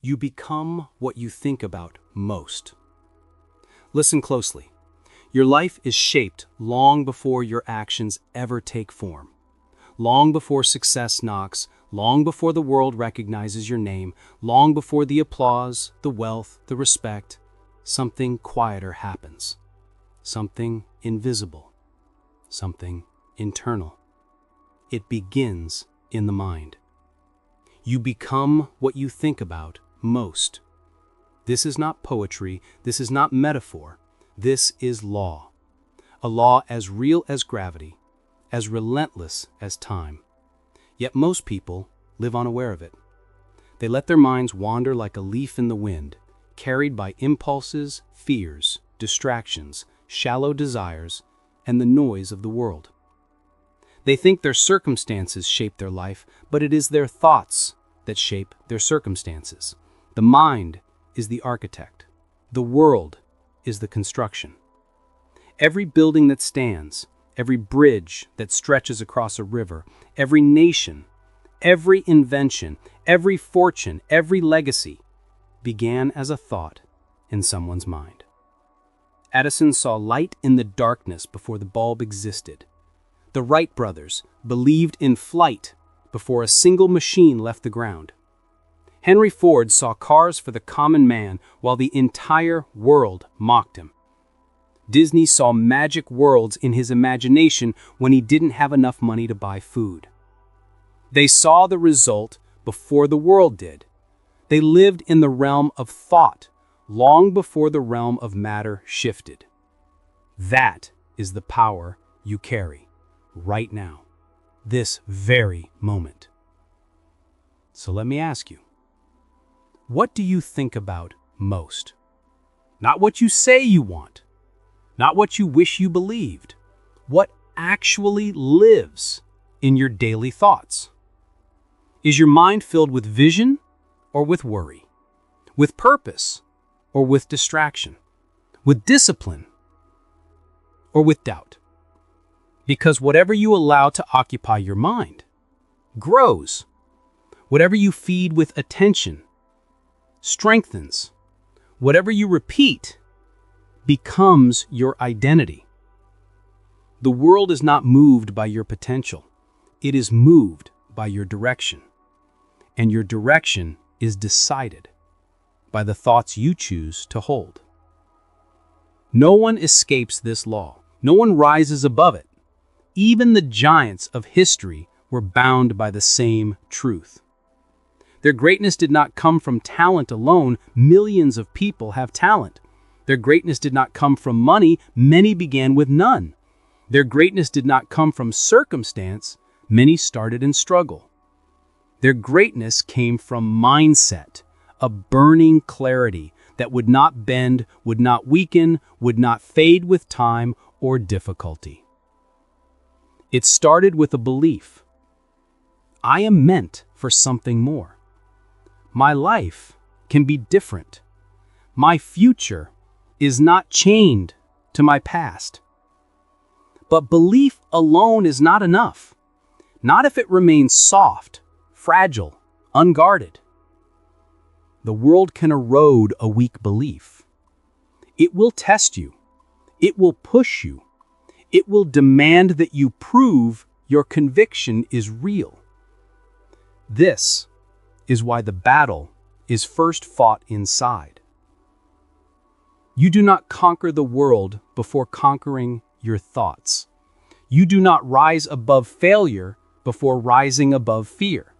You become what you think about most. Listen closely. Your life is shaped long before your actions ever take form. Long before success knocks, long before the world recognizes your name, long before the applause, the wealth, the respect, something quieter happens. Something invisible. Something internal. It begins in the mind. You become what you think about most. This is not poetry, this is not metaphor, this is law. A law as real as gravity, as relentless as time. Yet most people live unaware of it. They let their minds wander like a leaf in the wind, carried by impulses, fears, distractions, shallow desires, and the noise of the world. They think their circumstances shape their life, but it is their thoughts that shape their circumstances. The mind is the architect. The world is the construction. Every building that stands, every bridge that stretches across a river, every nation, every invention, every fortune, every legacy began as a thought in someone's mind. Edison saw light in the darkness before the bulb existed. The Wright brothers believed in flight before a single machine left the ground. Henry Ford saw cars for the common man while the entire world mocked him. Disney saw magic worlds in his imagination when he didn't have enough money to buy food. They saw the result before the world did. They lived in the realm of thought long before the realm of matter shifted. That is the power you carry right now, this very moment. So let me ask you, what do you think about most? Not what you say you want, not what you wish you believed. What actually lives in your daily thoughts? Is your mind filled with vision or with worry? With purpose or with distraction? With discipline or with doubt? Because whatever you allow to occupy your mind grows. Whatever you feed with attention strengthens. Whatever you repeat becomes your identity. The world is not moved by your potential. It is moved by your direction. And your direction is decided by the thoughts you choose to hold. No one escapes this law. No one rises above it. Even the giants of history were bound by the same truth. Their greatness did not come from talent alone. Millions of people have talent. Their greatness did not come from money. Many began with none. Their greatness did not come from circumstance. Many started in struggle. Their greatness came from mindset, a burning clarity that would not bend, would not weaken, would not fade with time or difficulty. It started with a belief. I am meant for something more. My life can be different. My future is not chained to my past. But belief alone is not enough. Not if it remains soft, fragile, unguarded. The world can erode a weak belief. It will test you. It will push you. It will demand that you prove your conviction is real. This is why the battle is first fought inside. You do not conquer the world before conquering your thoughts. You do not rise above failure before rising above fear.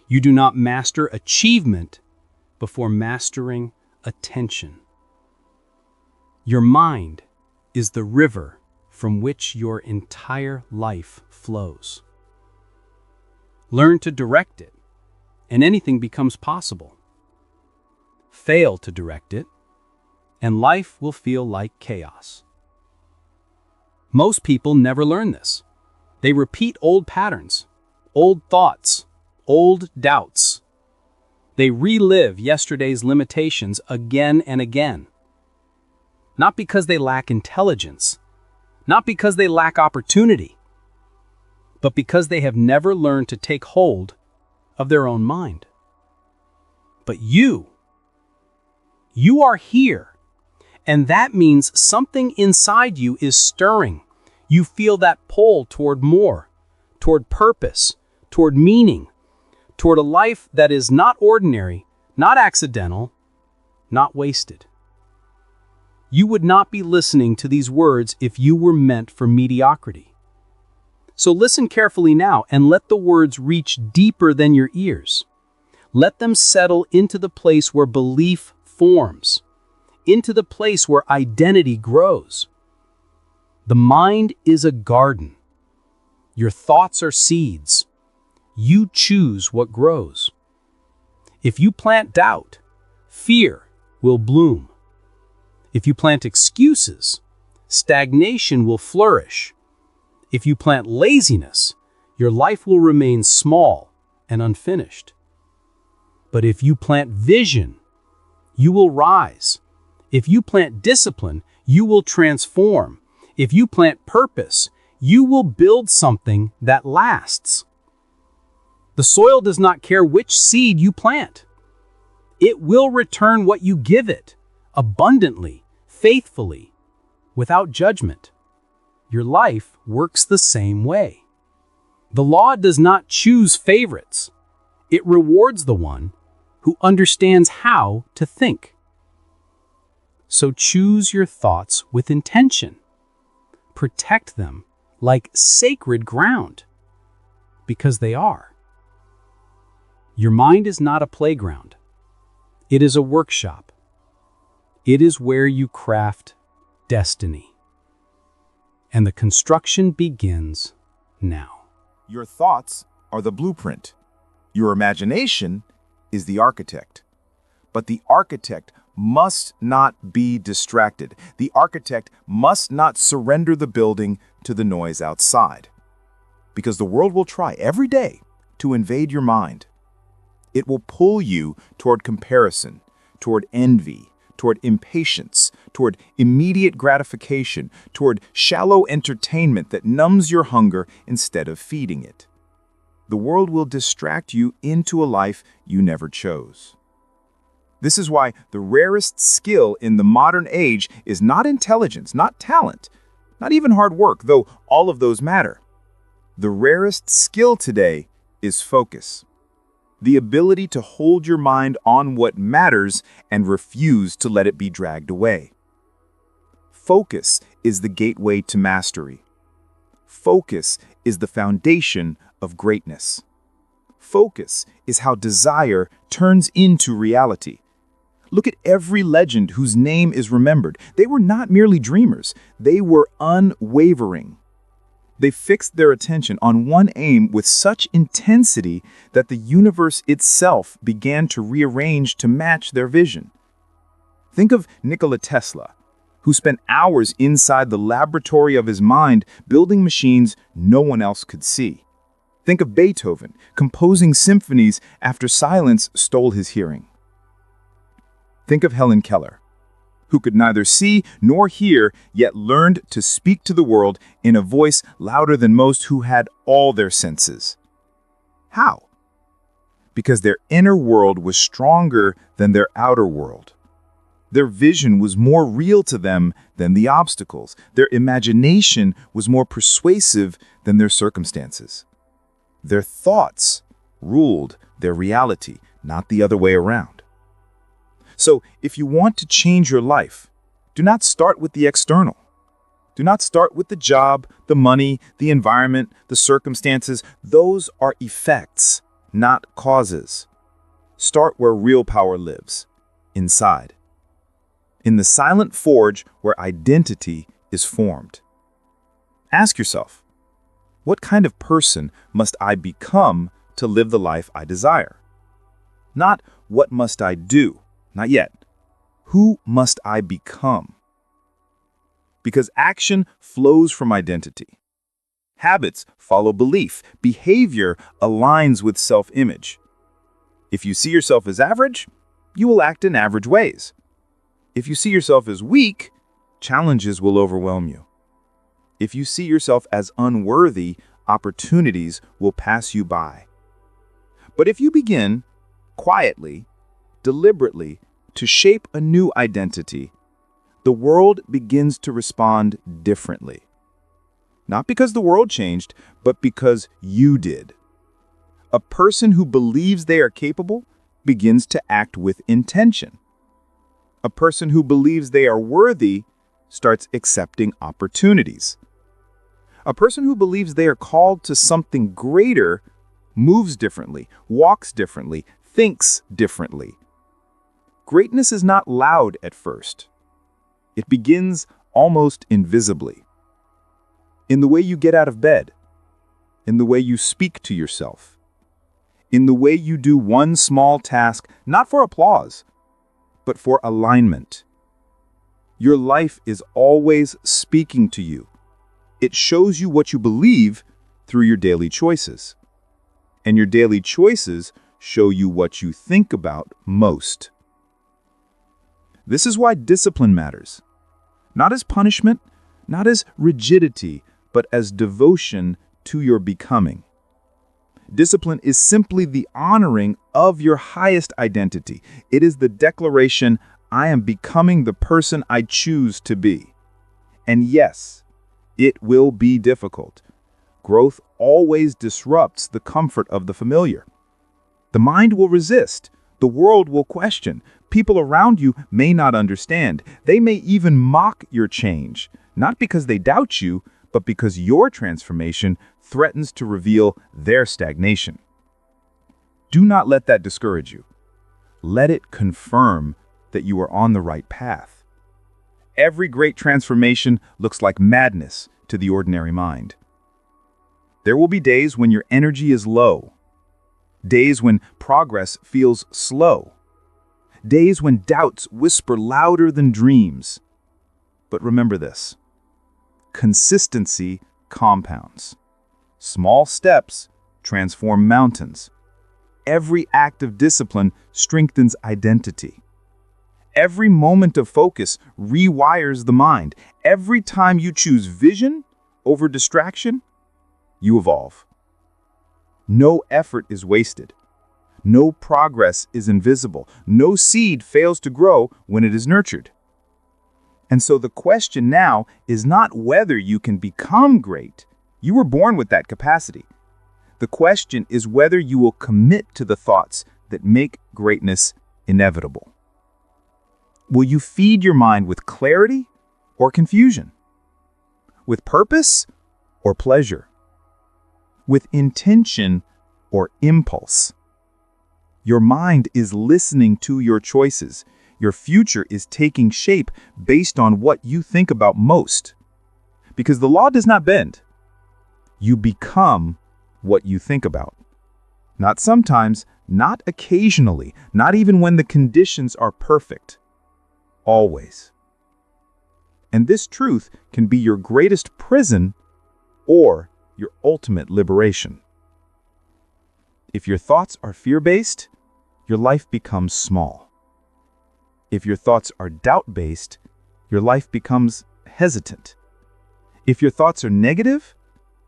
You do not master achievement before mastering attention. Your mind is the river from which your entire life flows. Learn to direct it, and anything becomes possible. Fail to direct it, and life will feel like chaos. Most people never learn this. They repeat old patterns, old thoughts, old doubts. They relive yesterday's limitations again and again. Not because they lack intelligence, not because they lack opportunity, but because they have never learned to take hold of their own mind. But you You are here. And that means something inside you is stirring. You feel that pull toward more, toward purpose, toward meaning, toward a life that is not ordinary, not accidental, not wasted. You would not be listening to these words if you were meant for mediocrity. So listen carefully now and let the words reach deeper than your ears. Let them settle into the place where belief forms, into the place where identity grows. The mind is a garden. Your thoughts are seeds. You choose what grows. If you plant doubt, fear will bloom. If you plant excuses, stagnation will flourish. If you plant laziness, your life will remain small and unfinished. But if you plant vision, you will rise. If you plant discipline, you will transform. If you plant purpose, you will build something that lasts. The soil does not care which seed you plant. It will return what you give it, abundantly, faithfully, without judgment. Your life works the same way. The law does not choose favorites. It rewards the one who understands how to think. So choose your thoughts with intention. Protect them like sacred ground, because they are. Your mind is not a playground. It is a workshop. It is where you craft destiny. And the construction begins now. Your thoughts are the blueprint. Your imagination is the architect. But the architect must not be distracted. The architect must not surrender the building to the noise outside. Because the world will try every day to invade your mind. It will pull you toward comparison, toward envy, toward impatience, toward immediate gratification, toward shallow entertainment that numbs your hunger instead of feeding it. The world will distract you into a life you never chose. This is why the rarest skill in the modern age is not intelligence, not talent, not even hard work, though all of those matter. The rarest skill today is focus. The ability to hold your mind on what matters and refuse to let it be dragged away. Focus is the gateway to mastery. Focus is the foundation of greatness. Focus is how desire turns into reality. Look at every legend whose name is remembered. They were not merely dreamers. They were unwavering. They fixed their attention on one aim with such intensity that the universe itself began to rearrange to match their vision. Think of Nikola Tesla, who spent hours inside the laboratory of his mind building machines no one else could see. Think of Beethoven, composing symphonies after silence stole his hearing. Think of Helen Keller, who could neither see nor hear, yet learned to speak to the world in a voice louder than most who had all their senses. How? Because their inner world was stronger than their outer world. Their vision was more real to them than the obstacles. Their imagination was more persuasive than their circumstances. Their thoughts ruled their reality, not the other way around. So, if you want to change your life, do not start with the external. Do not start with the job, the money, the environment, the circumstances. Those are effects, not causes. Start where real power lives, inside. In the silent forge where identity is formed. Ask yourself, what kind of person must I become to live the life I desire? Not what must I do? Not yet. Who must I become? Because action flows from identity. Habits follow belief. Behavior aligns with self-image. If you see yourself as average, you will act in average ways. If you see yourself as weak, challenges will overwhelm you. If you see yourself as unworthy, opportunities will pass you by. But if you begin quietly, deliberately, to shape a new identity, the world begins to respond differently. Not because the world changed, but because you did. A person who believes they are capable begins to act with intention. A person who believes they are worthy starts accepting opportunities. A person who believes they are called to something greater moves differently, walks differently, thinks differently. Greatness is not loud at first. It begins almost invisibly. In the way you get out of bed, in the way you speak to yourself, in the way you do one small task, not for applause, but for alignment. Your life is always speaking to you. It shows you what you believe through your daily choices. And your daily choices show you what you think about most. This is why discipline matters. Not as punishment, not as rigidity, but as devotion to your becoming. Discipline is simply the honoring of your highest identity. It is the declaration, I am becoming the person I choose to be. And yes, it will be difficult. Growth always disrupts the comfort of the familiar. The mind will resist. The world will question. People around you may not understand. They may even mock your change, not because they doubt you, but because your transformation threatens to reveal their stagnation. Do not let that discourage you. Let it confirm that you are on the right path. Every great transformation looks like madness to the ordinary mind. There will be days when your energy is low, days when progress feels slow, days when doubts whisper louder than dreams. But remember this: consistency compounds. Small steps transform mountains. Every act of discipline strengthens identity. Every moment of focus rewires the mind. Every time you choose vision over distraction, you evolve. No effort is wasted. No progress is invisible. No seed fails to grow when it is nurtured. And so the question now is not whether you can become great. You were born with that capacity. The question is whether you will commit to the thoughts that make greatness inevitable. Will you feed your mind with clarity or confusion? With purpose or pleasure? With intention or impulse? Your mind is listening to your choices. Your future is taking shape based on what you think about most. Because the law does not bend. You become what you think about. Not sometimes, not occasionally, not even when the conditions are perfect. Always. And this truth can be your greatest prison or your ultimate liberation. If your thoughts are fear-based, your life becomes small. If your thoughts are doubt-based, your life becomes hesitant. If your thoughts are negative,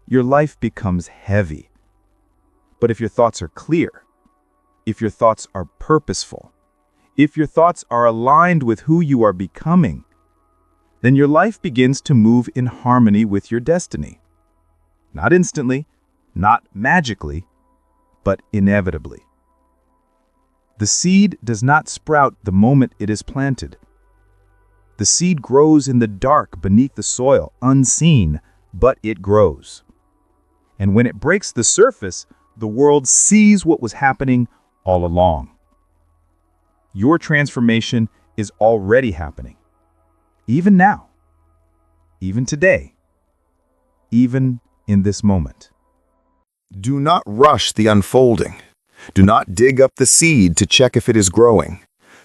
your life becomes heavy. But if your thoughts are clear, if your thoughts are purposeful, if your thoughts are aligned with who you are becoming, then your life begins to move in harmony with your destiny. Not instantly, not magically, but inevitably. The seed does not sprout the moment it is planted. The seed grows in the dark beneath the soil, unseen, but it grows. And when it breaks the surface, the world sees what was happening all along. Your transformation is already happening. Even now. Even today. Even in this moment. Do not rush the unfolding. Do not dig up the seed to check if it is growing.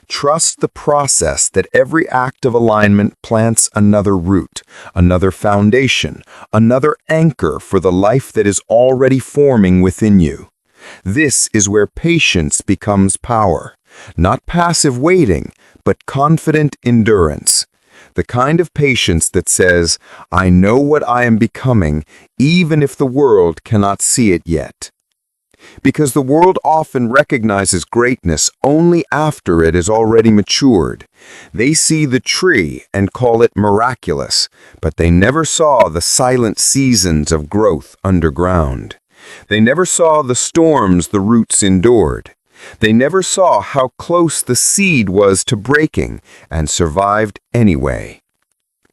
Trust the process that every act of alignment plants another root, another foundation, another anchor for the life that is already forming within you. This is where patience becomes power, not passive waiting, but confident endurance. The kind of patience that says, I know what I am becoming, even if the world cannot see it yet. Because the world often recognizes greatness only after it is already matured. They see the tree and call it miraculous, but they never saw the silent seasons of growth underground. They never saw the storms the roots endured. They never saw how close the seed was to breaking and survived anyway.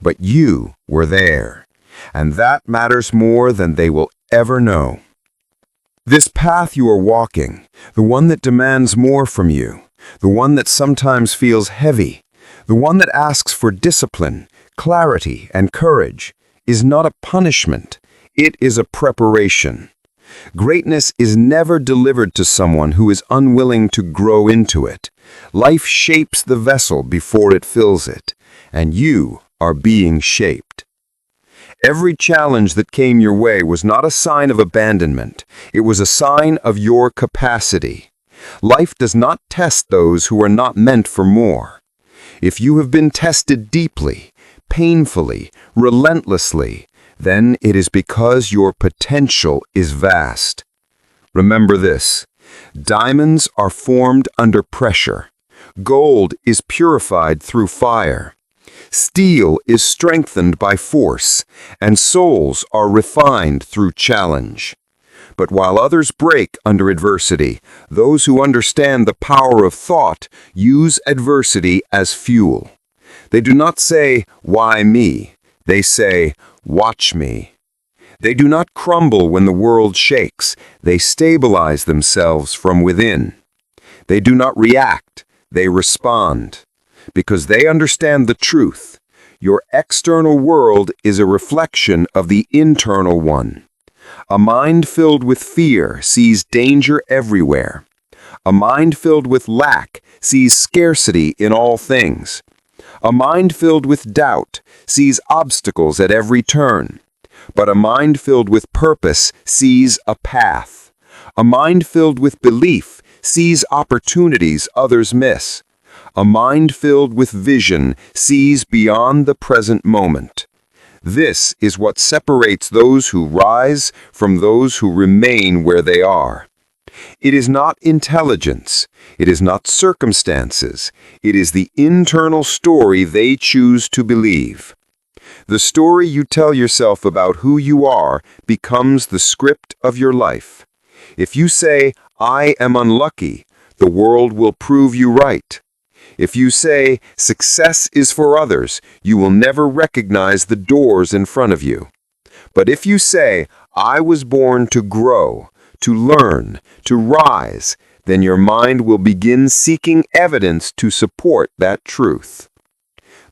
But you were there, and that matters more than they will ever know. This path you are walking, the one that demands more from you, the one that sometimes feels heavy, the one that asks for discipline, clarity, and courage, is not a punishment. It is a preparation. Greatness is never delivered to someone who is unwilling to grow into it. Life shapes the vessel before it fills it, and you are being shaped. Every challenge that came your way was not a sign of abandonment. It was a sign of your capacity. Life does not test those who are not meant for more. If you have been tested deeply, painfully, relentlessly, then it is because your potential is vast. Remember this: diamonds are formed under pressure. Gold is purified through fire. Steel is strengthened by force, and souls are refined through challenge. But while others break under adversity, those who understand the power of thought use adversity as fuel. They do not say, "Why me?" They say, "Watch me." They do not crumble when the world shakes. They stabilize themselves from within. They do not react. They respond. Because they understand the truth. Your external world is a reflection of the internal one. A mind filled with fear sees danger everywhere. A mind filled with lack sees scarcity in all things. A mind filled with doubt sees obstacles at every turn. But a mind filled with purpose sees a path. A mind filled with belief sees opportunities others miss. A mind filled with vision sees beyond the present moment. This is what separates those who rise from those who remain where they are. It is not intelligence. It is not circumstances. It is the internal story they choose to believe. The story you tell yourself about who you are becomes the script of your life. If you say, "I am unlucky," the world will prove you right. If you say, "Success is for others," you will never recognize the doors in front of you. But if you say, "I was born to grow, to learn, to rise," then your mind will begin seeking evidence to support that truth.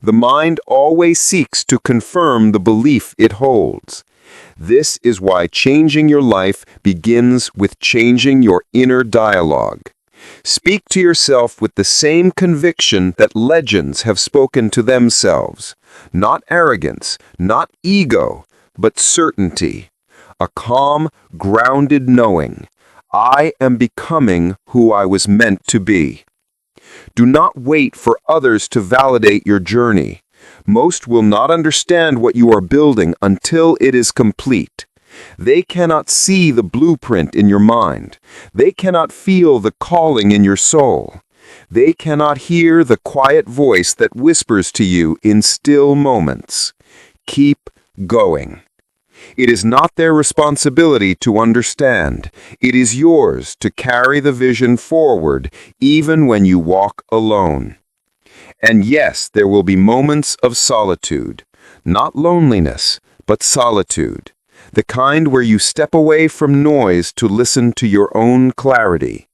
The mind always seeks to confirm the belief it holds. This is why changing your life begins with changing your inner dialogue. Speak to yourself with the same conviction that legends have spoken to themselves. Not arrogance, not ego, but certainty. A calm, grounded knowing. I am becoming who I was meant to be. Do not wait for others to validate your journey. Most will not understand what you are building until it is complete. They cannot see the blueprint in your mind. They cannot feel the calling in your soul. They cannot hear the quiet voice that whispers to you in still moments. Keep going. It is not their responsibility to understand. It is yours to carry the vision forward, even when you walk alone. And yes, there will be moments of solitude. Not loneliness, but solitude. The kind where you step away from noise to listen to your own clarity.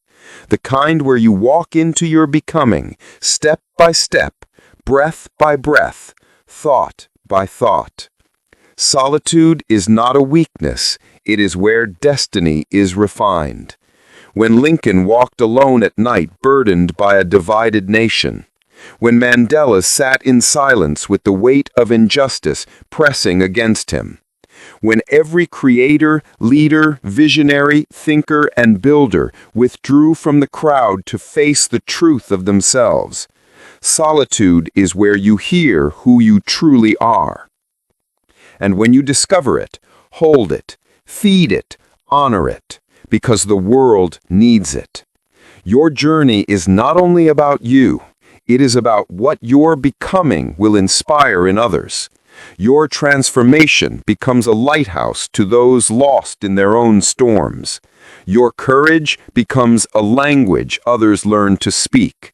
The kind where you walk into your becoming, step by step, breath by breath, thought by thought. Solitude is not a weakness, it is where destiny is refined. When Lincoln walked alone at night burdened by a divided nation. When Mandela sat in silence with the weight of injustice pressing against him. When every creator, leader, visionary, thinker, and builder withdrew from the crowd to face the truth of themselves. Solitude is where you hear who you truly are. And when you discover it, hold it, feed it, honor it, because the world needs it. Your journey is not only about you, it is about what your becoming will inspire in others. Your transformation becomes a lighthouse to those lost in their own storms. Your courage becomes a language others learn to speak.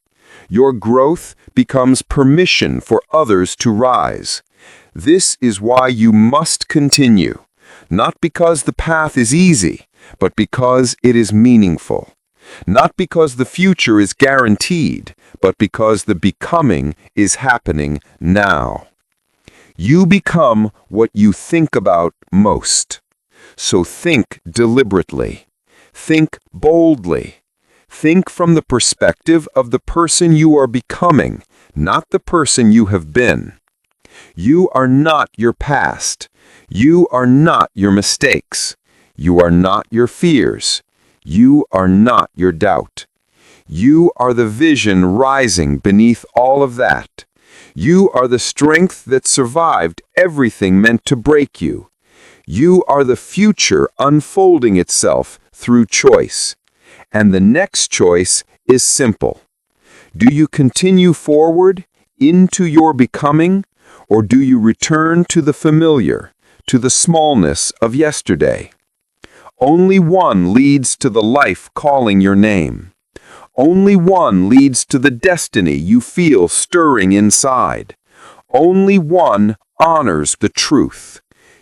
Your growth becomes permission for others to rise. This is why you must continue, not because the path is easy, but because it is meaningful. Not because the future is guaranteed, but because the becoming is happening now. You become what you think about most. So think deliberately. Think boldly. Think from the perspective of the person you are becoming, not the person you have been. You are not your past. You are not your mistakes. You are not your fears. You are not your doubt. You are the vision rising beneath all of that. You are the strength that survived everything meant to break you. You are the future unfolding itself through choice. And the next choice is simple. Do you continue forward into your becoming, or do you return to the familiar, to the smallness of yesterday? Only one leads to the life calling your name. Only one leads to the destiny you feel stirring inside. Only one honors the truth.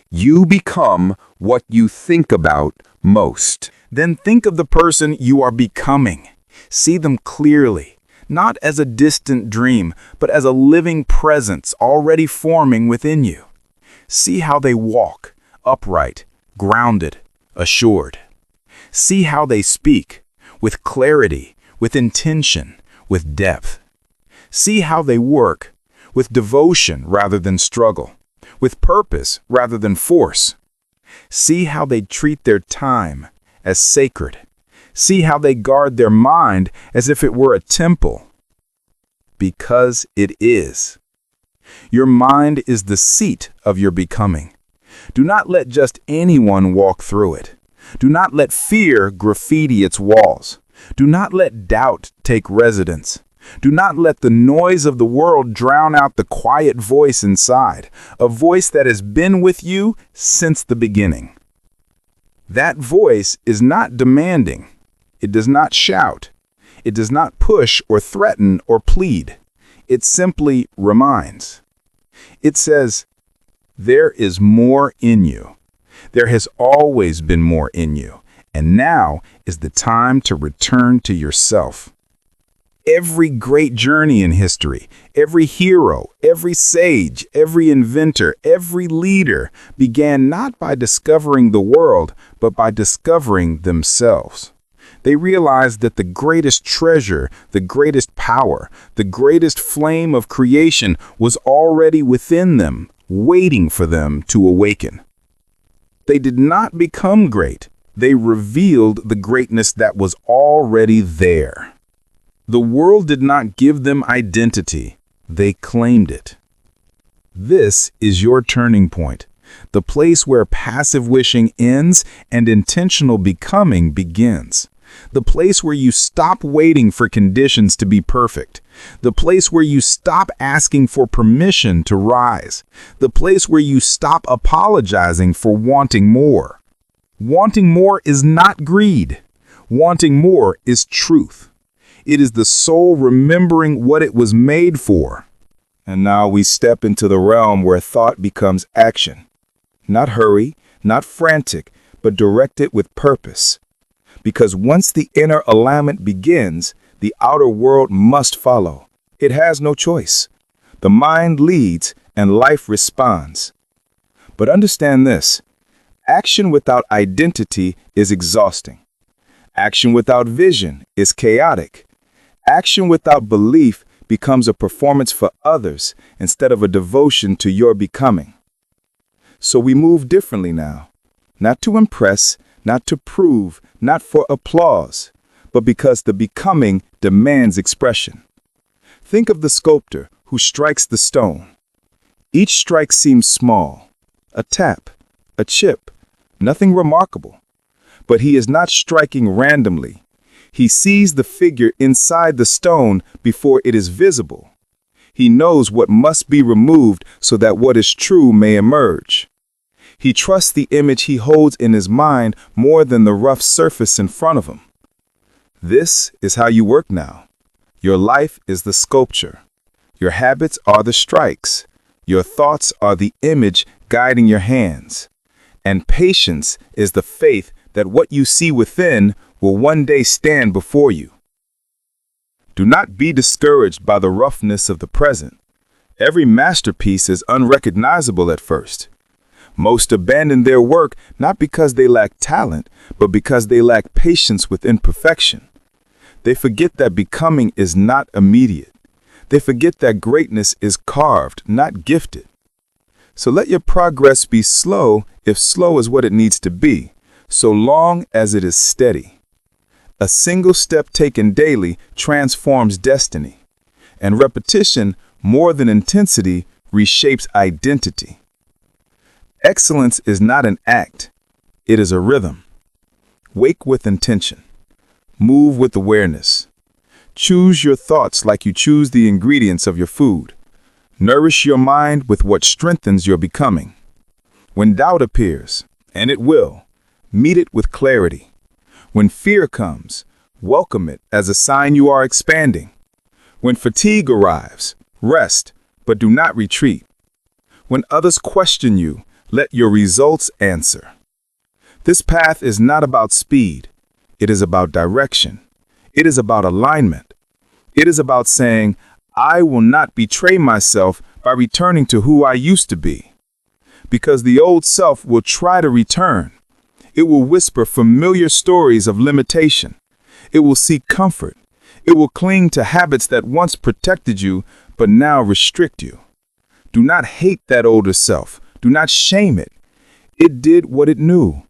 You become what you think about most. Then think of the person you are becoming. See them clearly, not as a distant dream, but as a living presence already forming within you. See how they walk, upright, grounded, assured. See how they speak, with clarity, with intention, with depth. See how they work, with devotion rather than struggle, with purpose rather than force. See how they treat their time as sacred. See how they guard their mind as if it were a temple. Because it is. Your mind is the seat of your becoming. Do not let just anyone walk through it. Do not let fear graffiti its walls. Do not let doubt take residence. Do not let the noise of the world drown out the quiet voice inside, a voice that has been with you since the beginning. That voice is not demanding. It does not shout. It does not push or threaten or plead. It simply reminds. It says, there is more in you. There has always been more in you, and now is the time to return to yourself. Every great journey in history, every hero, every sage, every inventor, every leader began not by discovering the world, but by discovering themselves. They realized that the greatest treasure, the greatest power, the greatest flame of creation was already within them, waiting for them to awaken. They did not become great. They revealed the greatness that was already there. The world did not give them identity. They claimed it. This is your turning point, the place where passive wishing ends and intentional becoming begins. The place where you stop waiting for conditions to be perfect. The place where you stop asking for permission to rise. The place where you stop apologizing for wanting more. Wanting more is not greed. Wanting more is truth. It is the soul remembering what it was made for. And now we step into the realm where thought becomes action. Not hurry, not frantic, but directed with purpose. Because once the inner alignment begins, the outer world must follow. It has no choice. The mind leads and life responds. But understand this, action without identity is exhausting. Action without vision is chaotic. Action without belief becomes a performance for others instead of a devotion to your becoming. So we move differently now, not to impress, not to prove, not for applause, but because the becoming demands expression. Think of the sculptor who strikes the stone. Each strike seems small, a tap, a chip, nothing remarkable. but he is not striking randomly. He sees the figure inside the stone before it is visible. He knows what must be removed so that what is true may emerge. He trusts the image he holds in his mind more than the rough surface in front of him. This is how you work now. Your life is the sculpture. Your habits are the strikes. Your thoughts are the image guiding your hands. And patience is the faith that what you see within will one day stand before you. Do not be discouraged by the roughness of the present. Every masterpiece is unrecognizable at first. Most abandon their work not because they lack talent, but because they lack patience with imperfection. They forget that becoming is not immediate. They forget that greatness is carved, not gifted. So let your progress be slow if slow is what it needs to be, so long as it is steady. A single step taken daily transforms destiny, and repetition, more than intensity, reshapes identity. Excellence is not an act, it is a rhythm. Wake with intention. Move with awareness. Choose your thoughts like you choose the ingredients of your food. Nourish your mind with what strengthens your becoming. When doubt appears, and it will, meet it with clarity. When fear comes, welcome it as a sign you are expanding. When fatigue arrives, rest, but do not retreat. When others question you, let your results answer. This path is not about speed. It is about direction. It is about alignment. It is about saying, I will not betray myself by returning to who I used to be. Because the old self will try to return. It will whisper familiar stories of limitation. It will seek comfort. It will cling to habits that once protected you, but now restrict you. Do not hate that older self. Do not shame it. It did what it knew.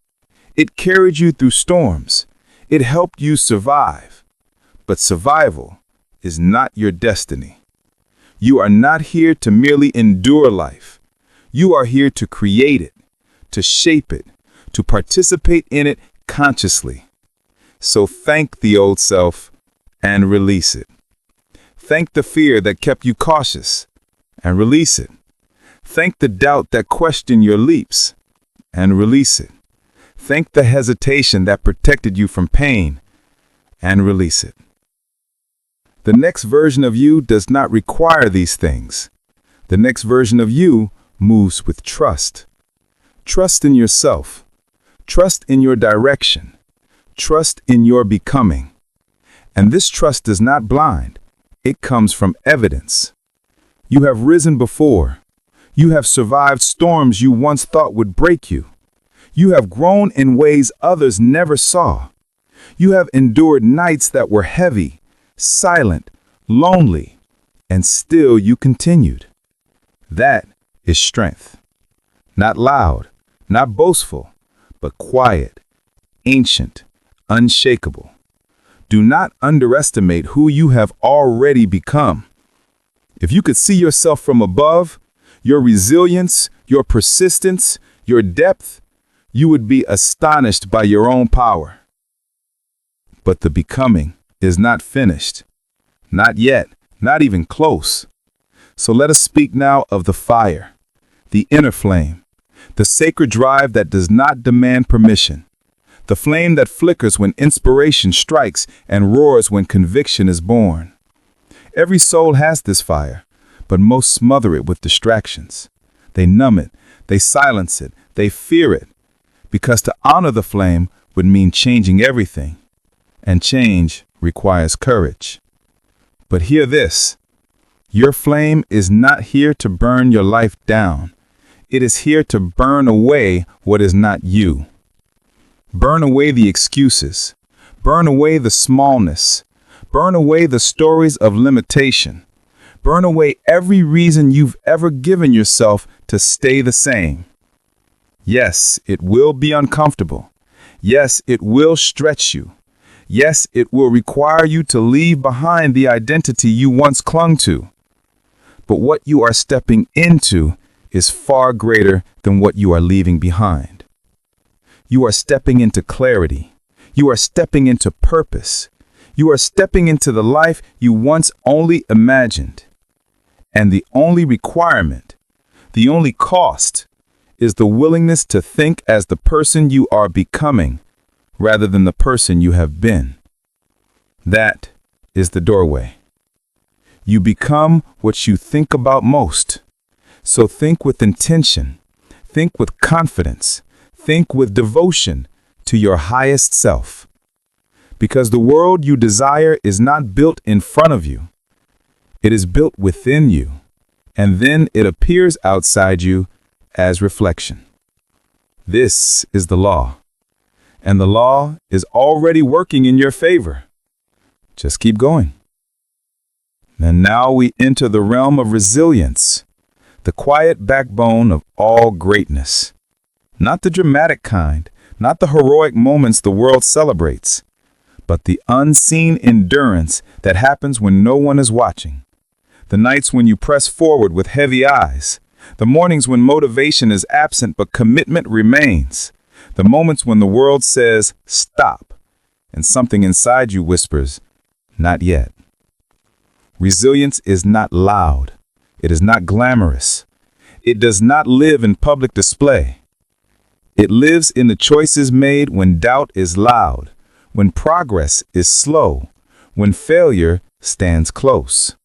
It carried you through storms. It helped you survive. But survival is not your destiny. You are not here to merely endure life. You are here to create it, to shape it, to participate in it consciously. So thank the old self and release it. Thank the fear that kept you cautious and release it. Thank the doubt that questioned your leaps and release it. Thank the hesitation that protected you from pain and release it. The next version of you does not require these things. The next version of you moves with trust. Trust in yourself. Trust in your direction. Trust in your becoming. And this trust is not blind. It comes from evidence. You have risen before. You have survived storms you once thought would break you. You have grown in ways others never saw. You have endured nights that were heavy, silent, lonely, and still you continued. That is strength. Not loud, not boastful, but quiet, ancient, unshakable. Do not underestimate who you have already become. If you could see yourself from above, your resilience, your persistence, your depth, you would be astonished by your own power. But the becoming is not finished. Not yet, not even close. So let us speak now of the fire, the inner flame, the sacred drive that does not demand permission, the flame that flickers when inspiration strikes and roars when conviction is born. Every soul has this fire, but most smother it with distractions. They numb it, they silence it, they fear it, because to honor the flame would mean changing everything, and change requires courage. But hear this, your flame is not here to burn your life down. It is here to burn away what is not you. Burn away the excuses. Burn away the smallness. Burn away the stories of limitation. Burn away every reason you've ever given yourself to stay the same. Yes, it will be uncomfortable. Yes, it will stretch you. Yes, it will require you to leave behind the identity you once clung to. But what you are stepping into is far greater than what you are leaving behind. you are stepping into clarity. You are stepping into purpose. You are stepping into the life you once only imagined. And the only requirement, the only cost, is the willingness to think as the person you are becoming rather than the person you have been. That is the doorway. You become what you think about most. So think with intention, think with confidence, think with devotion to your highest self. Because the world you desire is not built in front of you. It is built within you, and then it appears outside you as reflection. This is the law, and the law is already working in your favor. Just keep going. And now we enter the realm of resilience, the quiet backbone of all greatness. Not the dramatic kind, not the heroic moments the world celebrates, but the unseen endurance that happens when no one is watching. The nights when you press forward with heavy eyes, the mornings when motivation is absent but commitment remains, the moments when the world says, stop, and something inside you whispers, not yet. Resilience is not loud. It is not glamorous. It does not live in public display. It lives in the choices made when doubt is loud, when progress is slow, when failure stands close.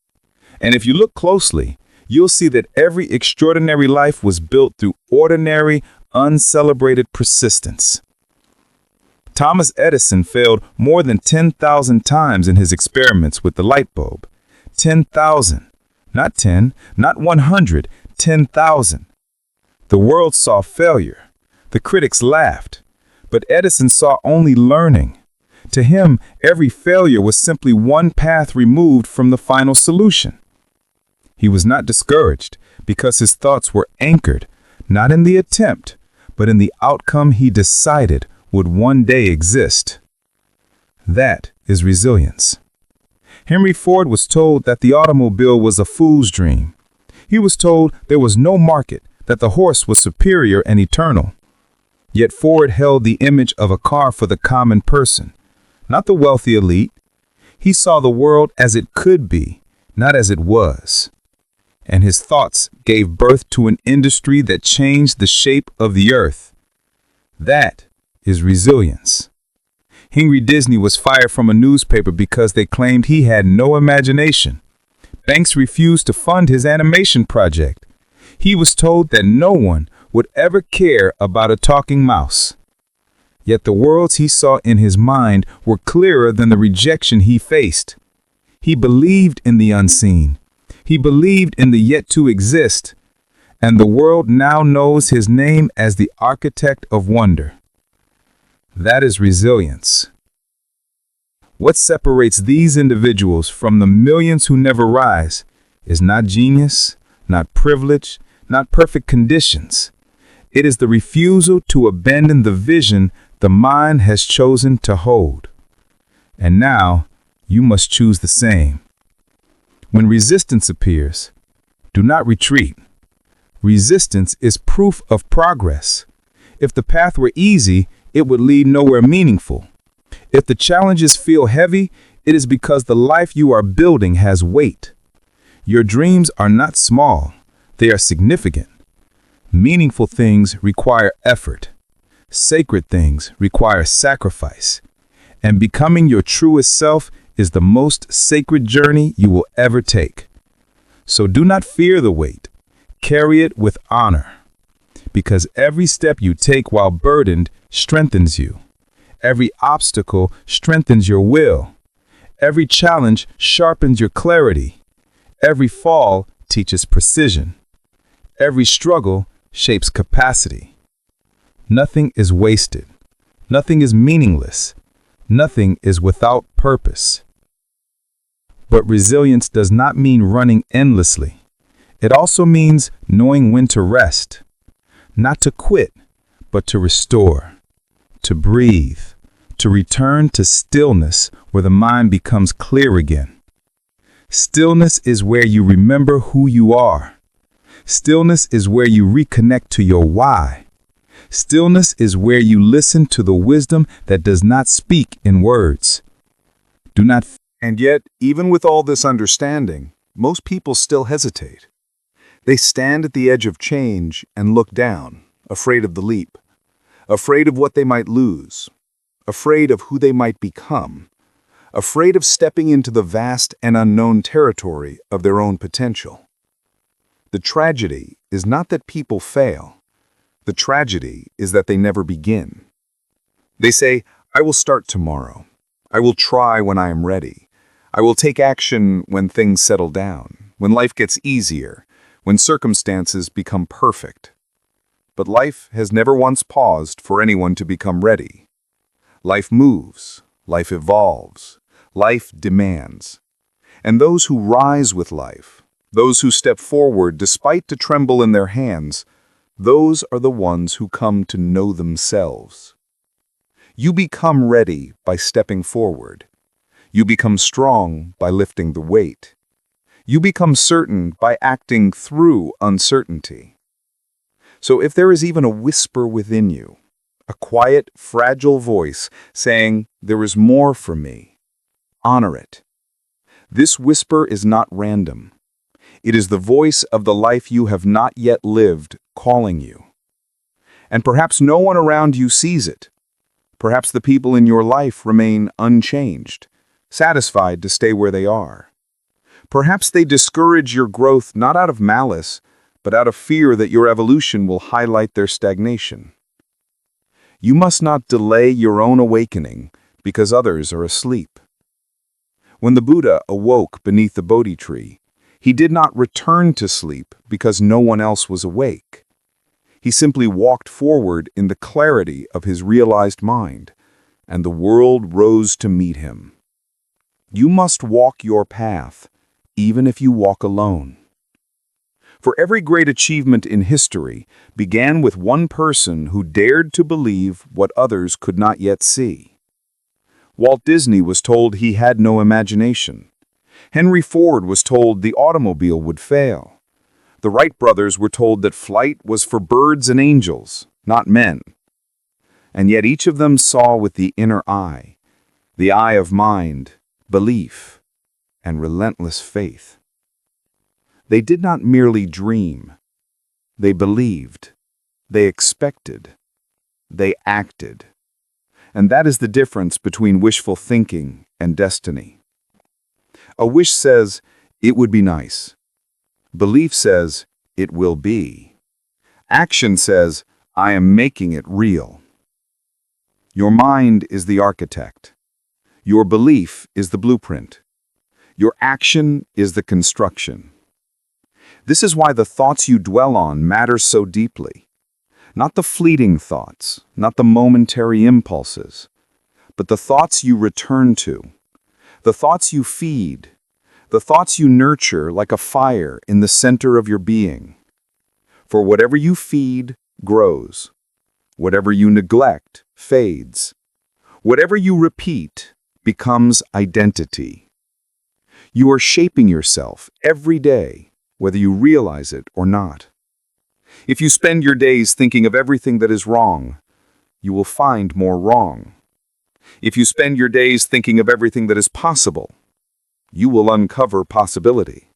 And if you look closely, you'll see that every extraordinary life was built through ordinary, uncelebrated persistence. Thomas Edison failed more than 10,000 times in his experiments with the light bulb. 10,000. Not 10, not 100, 10,000. The world saw failure. The critics laughed. But Edison saw only learning. To him, every failure was simply one path removed from the final solution. He was not discouraged because his thoughts were anchored, not in the attempt, but in the outcome he decided would one day exist. That is resilience. Henry Ford was told that the automobile was a fool's dream. He was told there was no market, that the horse was superior and eternal. Yet Ford held the image of a car for the common person, not the wealthy elite. He saw the world as it could be, not as it was. And his thoughts gave birth to an industry that changed the shape of the earth. That is resilience. Henry Disney was fired from a newspaper because they claimed he had no imagination. Banks refused to fund his animation project. He was told that no one would ever care about a talking mouse. Yet the worlds he saw in his mind were clearer than the rejection he faced. He believed in the unseen. He believed in the yet to exist. And the world now knows his name as the architect of wonder. That is resilience. What separates these individuals from the millions who never rise is not genius, not privilege, not perfect conditions. It is the refusal to abandon the vision the mind has chosen to hold. And now you must choose the same. When resistance appears, do not retreat. Resistance is proof of progress. If the path were easy, it would lead nowhere meaningful. If the challenges feel heavy, it is because the life you are building has weight. Your dreams are not small, they are significant. Meaningful things require effort. Sacred things require sacrifice. And becoming your truest self is the most sacred journey you will ever take. So do not fear the weight. Carry it with honor. Because every step you take while burdened strengthens you. Every obstacle strengthens your will. Every challenge sharpens your clarity. Every fall teaches precision. Every struggle shapes capacity. Nothing is wasted. Nothing is meaningless. Nothing is without purpose. But resilience does not mean running endlessly. It also means knowing when to rest. Not to quit, but to restore. To breathe. To return to stillness where the mind becomes clear again. Stillness is where you remember who you are. Stillness is where you reconnect to your why. Stillness is where you listen to the wisdom that does not speak in words. Do not. And yet, even with all this understanding, most people still hesitate. They stand at the edge of change and look down, afraid of the leap, afraid of what they might lose, afraid of who they might become, afraid of stepping into the vast and unknown territory of their own potential. The tragedy is not that people fail. The tragedy is that they never begin. They say, "I will start tomorrow. I will try when I am ready. I will take action when things settle down, when life gets easier, when circumstances become perfect." But life has never once paused for anyone to become ready. Life moves, life evolves, life demands. And those who rise with life, those who step forward despite the tremble in their hands, those are the ones who come to know themselves. You become ready by stepping forward. You become strong by lifting the weight. You become certain by acting through uncertainty. So if there is even a whisper within you, a quiet, fragile voice saying, "There is more for me," honor it. This whisper is not random. It is the voice of the life you have not yet lived calling you. And perhaps no one around you sees it. Perhaps the people in your life remain unchanged, satisfied to stay where they are. Perhaps they discourage your growth not out of malice, but out of fear that your evolution will highlight their stagnation. You must not delay your own awakening because others are asleep. When the Buddha awoke beneath the Bodhi tree, he did not return to sleep because no one else was awake. He simply walked forward in the clarity of his realized mind, and the world rose to meet him. You must walk your path, even if you walk alone. For every great achievement in history began with one person who dared to believe what others could not yet see. Walt Disney was told he had no imagination. Henry Ford was told the automobile would fail. The Wright brothers were told that flight was for birds and angels, not men. And yet each of them saw with the inner eye, the eye of mind, belief, and relentless faith. They did not merely dream. They believed. They expected. They acted. And that is the difference between wishful thinking and destiny. A wish says, "It would be nice." Belief says, "It will be." Action says, "I am making it real." Your mind is the architect. Your belief is the blueprint. Your action is the construction. This is why the thoughts you dwell on matter so deeply. Not the fleeting thoughts, not the momentary impulses, but the thoughts you return to, the thoughts you feed, the thoughts you nurture like a fire in the center of your being. For whatever you feed grows. Whatever you neglect fades. Whatever you repeat becomes identity. You are shaping yourself every day, whether you realize it or not. If you spend your days thinking of everything that is wrong, you will find more wrong. If you spend your days thinking of everything that is possible, you will uncover possibility.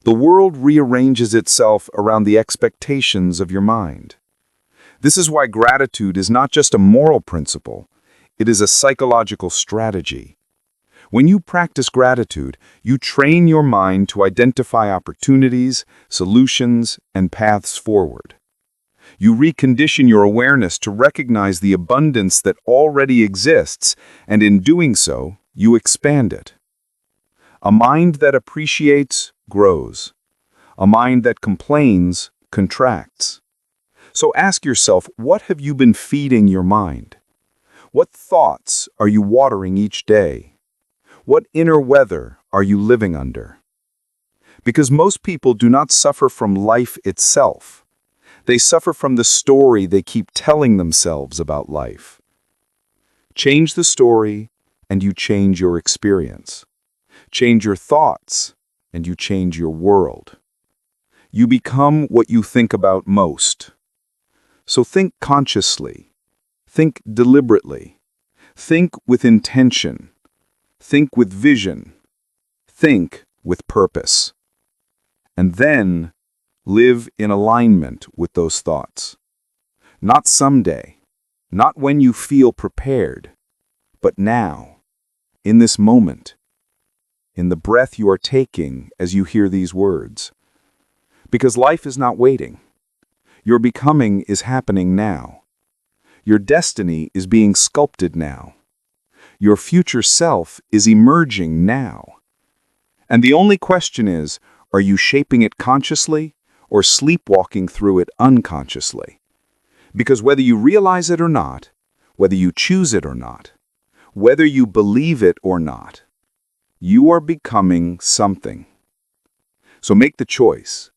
The world rearranges itself around the expectations of your mind. This is why gratitude is not just a moral principle, it is a psychological strategy. When you practice gratitude, you train your mind to identify opportunities, solutions, and paths forward. You recondition your awareness to recognize the abundance that already exists, and in doing so, you expand it. A mind that appreciates grows. A mind that complains contracts. So ask yourself, what have you been feeding your mind? What thoughts are you watering each day? What inner weather are you living under? Because most people do not suffer from life itself. They suffer from the story they keep telling themselves about life. Change the story, and you change your experience. Change your thoughts, and you change your world. You become what you think about most. So think consciously. Think deliberately. Think with intention. Think with vision. Think with purpose. And then live in alignment with those thoughts. Not someday, not when you feel prepared, but now, in this moment, in the breath you are taking as you hear these words. Because life is not waiting. Your becoming is happening now. Your destiny is being sculpted now. Your future self is emerging now. And the only question is, are you shaping it consciously or sleepwalking through it unconsciously? Because whether you realize it or not, whether you choose it or not, whether you believe it or not, you are becoming something. So make the choice.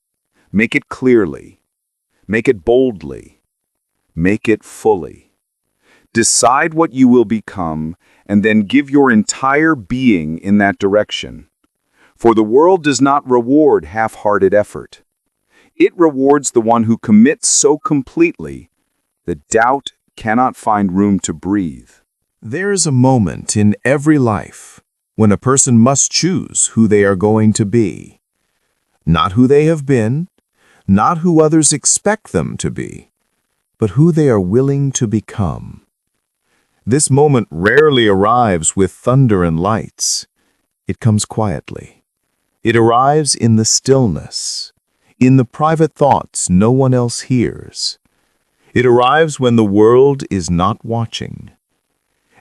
Make it clearly. Make it boldly. Make it fully. Decide what you will become and then give your entire being in that direction. For the world does not reward half-hearted effort. It rewards the one who commits so completely that doubt cannot find room to breathe. There is a moment in every life when a person must choose who they are going to be. Not who they have been, not who others expect them to be, but who they are willing to become. This moment rarely arrives with thunder and lights. It comes quietly. It arrives in the stillness, in the private thoughts no one else hears. It arrives when the world is not watching.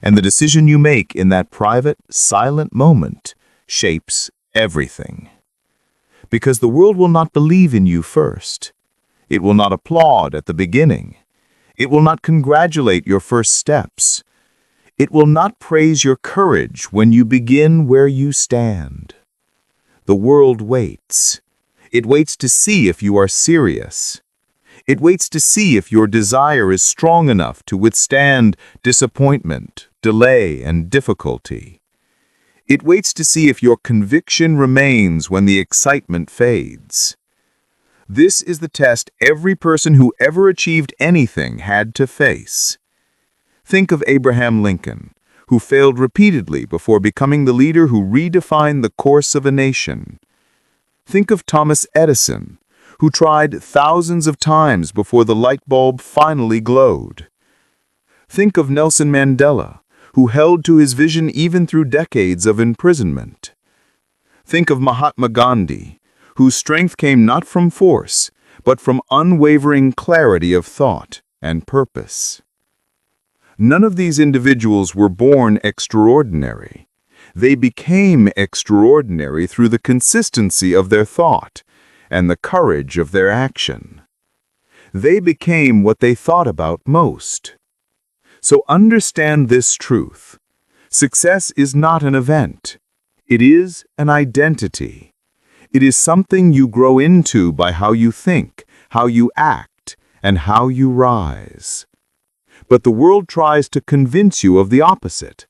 And the decision you make in that private, silent moment shapes everything. Because the world will not believe in you first. It will not applaud at the beginning. It will not congratulate your first steps. It will not praise your courage when you begin where you stand. The world waits. It waits to see if you are serious. It waits to see if your desire is strong enough to withstand disappointment, delay, and difficulty. It waits to see if your conviction remains when the excitement fades. This is the test every person who ever achieved anything had to face. Think of Abraham Lincoln, who failed repeatedly before becoming the leader who redefined the course of a nation. Think of Thomas Edison, who tried thousands of times before the light bulb finally glowed. Think of Nelson Mandela, who held to his vision even through decades of imprisonment. Think of Mahatma Gandhi, whose strength came not from force, but from unwavering clarity of thought and purpose. None of these individuals were born extraordinary. They became extraordinary through the consistency of their thought and the courage of their action. They became what they thought about most. So understand this truth. Success is not an event. It is an identity. It is something you grow into by how you think, how you act, and how you rise. But the world tries to convince you of the opposite.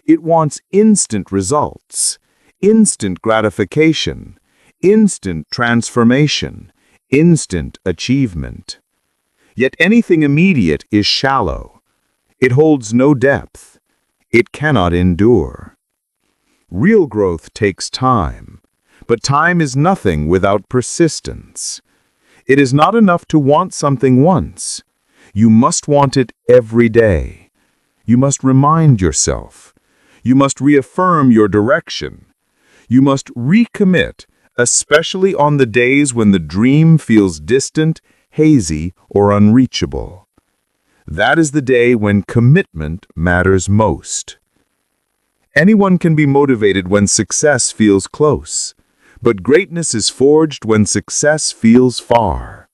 It wants instant results, instant gratification, instant transformation, instant achievement. Yet anything immediate is shallow. It holds no depth. It cannot endure. Real growth takes time, but time is nothing without persistence. It is not enough to want something once. You must want it every day. You must remind yourself. You must reaffirm your direction. You must recommit, especially on the days when the dream feels distant, hazy, or unreachable. That is the day when commitment matters most. Anyone can be motivated when success feels close, but greatness is forged when success feels far.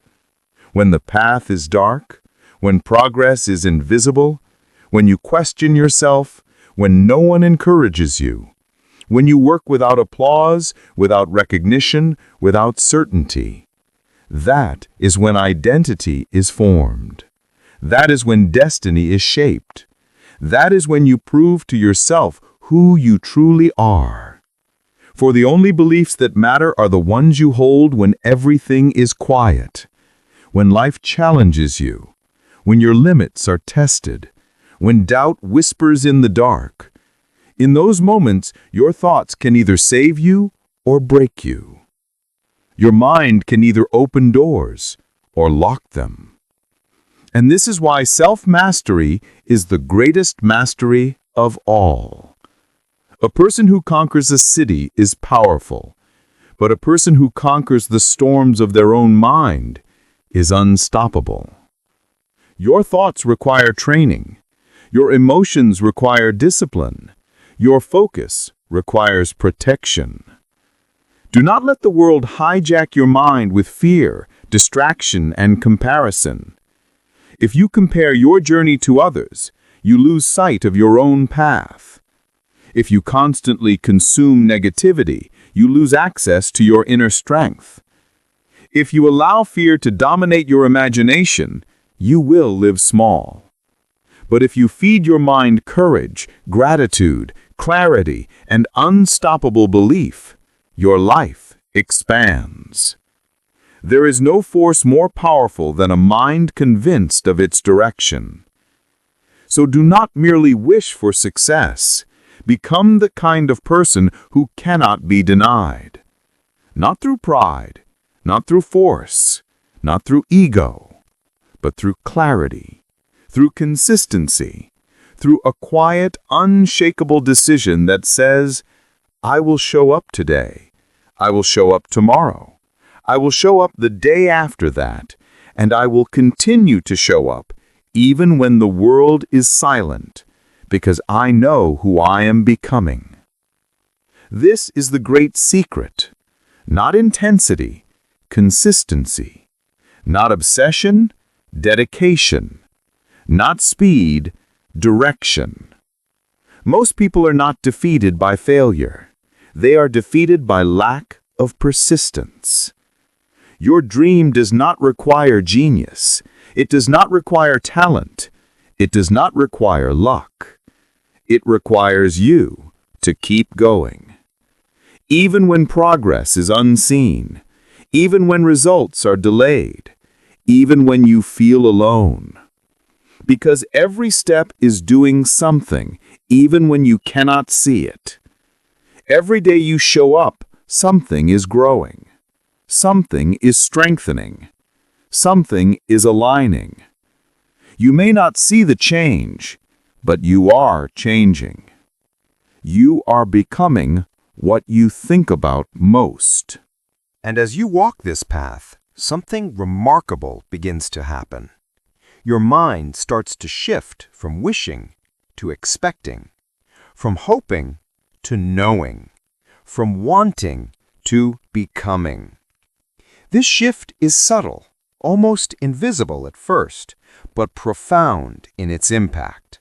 When the path is dark, when progress is invisible, when you question yourself, when no one encourages you, when you work without applause, without recognition, without certainty. That is when identity is formed. That is when destiny is shaped. That is when you prove to yourself who you truly are. For the only beliefs that matter are the ones you hold when everything is quiet, when life challenges you, when your limits are tested, when doubt whispers in the dark. In those moments, your thoughts can either save you or break you. Your mind can either open doors or lock them. And this is why self-mastery is the greatest mastery of all. A person who conquers a city is powerful, but a person who conquers the storms of their own mind is unstoppable. Your thoughts require training. Your emotions require discipline. Your focus requires protection. Do not let the world hijack your mind with fear, distraction, and comparison. If you compare your journey to others, you lose sight of your own path. If you constantly consume negativity, you lose access to your inner strength. If you allow fear to dominate your imagination, you will live small. But if you feed your mind courage, gratitude, clarity, and unstoppable belief, your life expands. There is no force more powerful than a mind convinced of its direction. So do not merely wish for success. Become the kind of person who cannot be denied. Not through pride, not through force, not through ego, but through clarity, through consistency, through a quiet, unshakable decision that says, I will show up today, I will show up tomorrow, I will show up the day after that, and I will continue to show up even when the world is silent, because I know who I am becoming. This is the great secret. Not intensity, consistency. Not obsession, dedication. Not speed, direction. Most people are not defeated by failure. They are defeated by lack of persistence. Your dream does not require genius. It does not require talent. It does not require luck. It requires you to keep going. Even when progress is unseen, even when results are delayed, even when you feel alone. Because every step is doing something, even when you cannot see it. Every day you show up, something is growing. Something is strengthening. Something is aligning. You may not see the change, but you are changing. You are becoming what you think about most. And as you walk this path, something remarkable begins to happen. Your mind starts to shift from wishing to expecting, from hoping to knowing, from wanting to becoming. This shift is subtle, almost invisible at first, but profound in its impact.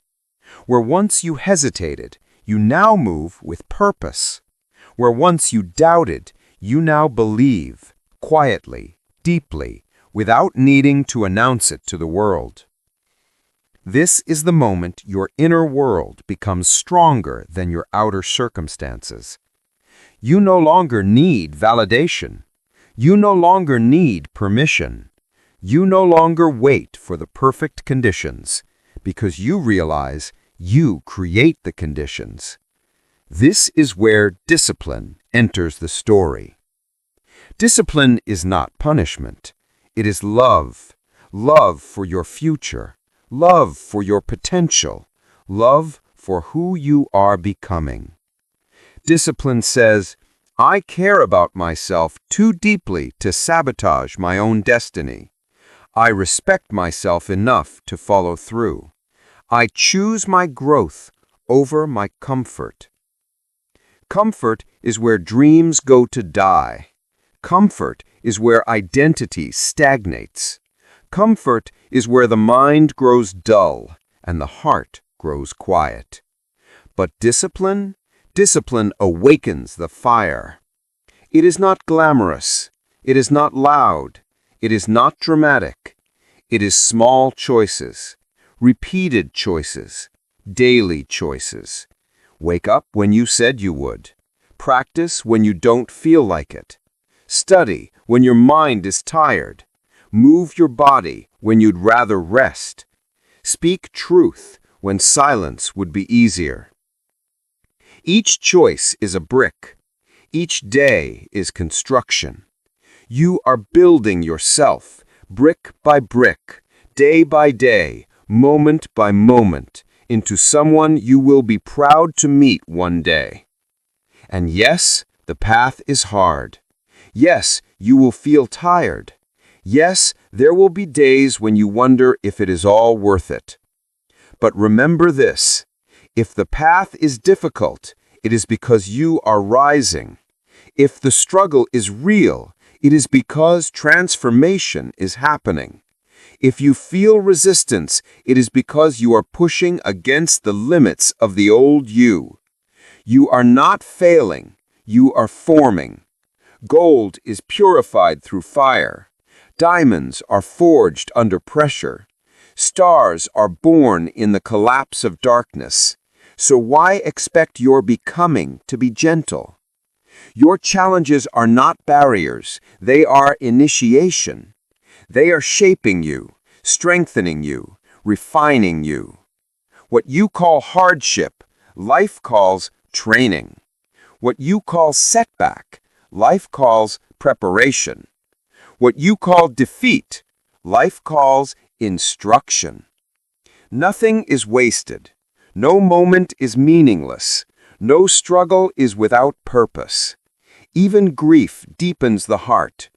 Where once you hesitated, you now move with purpose. Where once you doubted, you now believe, quietly, deeply, without needing to announce it to the world. This is the moment your inner world becomes stronger than your outer circumstances. You no longer need validation. You no longer need permission. You no longer wait for the perfect conditions, because you realize you create the conditions. This is where discipline enters the story. Discipline is not punishment. It is love. Love for your future. Love for your potential. Love for who you are becoming. Discipline says, I care about myself too deeply to sabotage my own destiny. I respect myself enough to follow through. I choose my growth over my comfort. Comfort is where dreams go to die. Comfort is where identity stagnates. Comfort is where the mind grows dull and the heart grows quiet. But discipline awakens the fire. It is not glamorous. It is not loud. It is not dramatic. It is small choices, repeated choices, daily choices. Wake up when you said you would. Practice when you don't feel like it. Study when your mind is tired. Move your body when you'd rather rest. Speak truth when silence would be easier. Each choice is a brick. Each day is construction. You are building yourself, brick by brick, day by day, moment by moment, into someone you will be proud to meet one day. And yes, the path is hard. Yes, you will feel tired. Yes, there will be days when you wonder if it is all worth it. But remember this: if the path is difficult, it is because you are rising. If the struggle is real, it is because transformation is happening. If you feel resistance, it is because you are pushing against the limits of the old you. You are not failing, you are forming. Gold is purified through fire. Diamonds are forged under pressure. Stars are born in the collapse of darkness. So why expect your becoming to be gentle? Your challenges are not barriers, they are initiation. They are shaping you, strengthening you, refining you. What you call hardship, life calls training. What you call setback, life calls preparation. What you call defeat, life calls instruction. Nothing is wasted. No moment is meaningless. No struggle is without purpose. Even grief deepens the heart.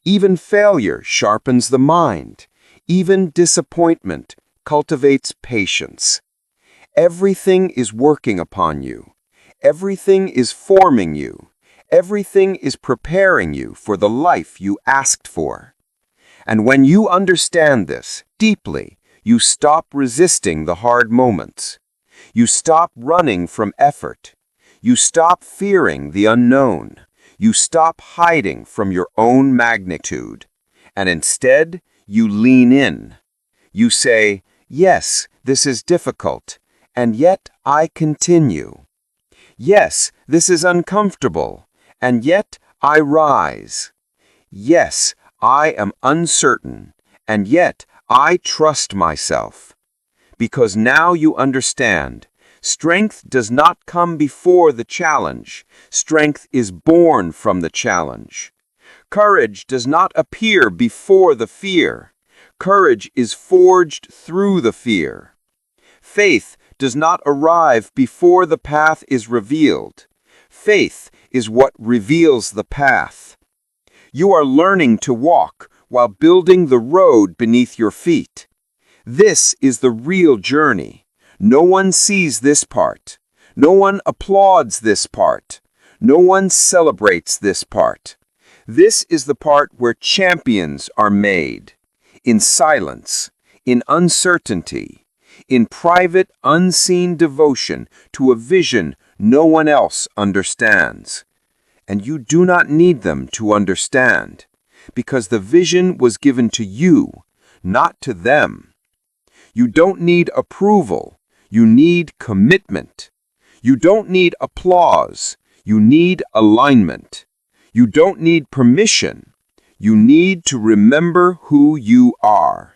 Even failure sharpens the mind. Even disappointment cultivates patience. Everything is working upon you. Everything is forming you. Everything is preparing you for the life you asked for. And when you understand this deeply, you stop resisting the hard moments. You stop running from effort. You stop fearing the unknown. You stop hiding from your own magnitude. And instead, you lean in. You say, yes, this is difficult, and yet I continue. Yes, this is uncomfortable, and yet I rise. Yes, I am uncertain, and yet I trust myself. Because now you understand, strength does not come before the challenge. Strength is born from the challenge. Courage does not appear before the fear. Courage is forged through the fear. Faith does not arrive before the path is revealed. Faith is what reveals the path. You are learning to walk while building the road beneath your feet. This is the real journey. No one sees this part. No one applauds this part. No one celebrates this part. This is the part where champions are made. In silence, in uncertainty, in private, unseen devotion to a vision no one else understands. And you do not need them to understand, because the vision was given to you, not to them. You don't need approval, you need commitment. You don't need applause, you need alignment. You don't need permission, you need to remember who you are.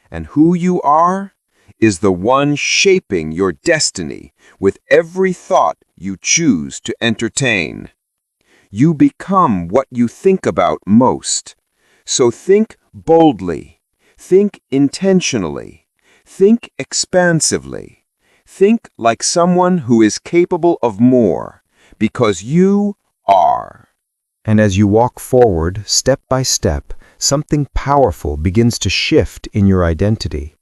And who you are is the one shaping your destiny with every thought you choose to entertain. You become what you think about most. So think boldly, think intentionally, think expansively, think like someone who is capable of more, because you are. And as you walk forward, step by step, something powerful begins to shift in your identity.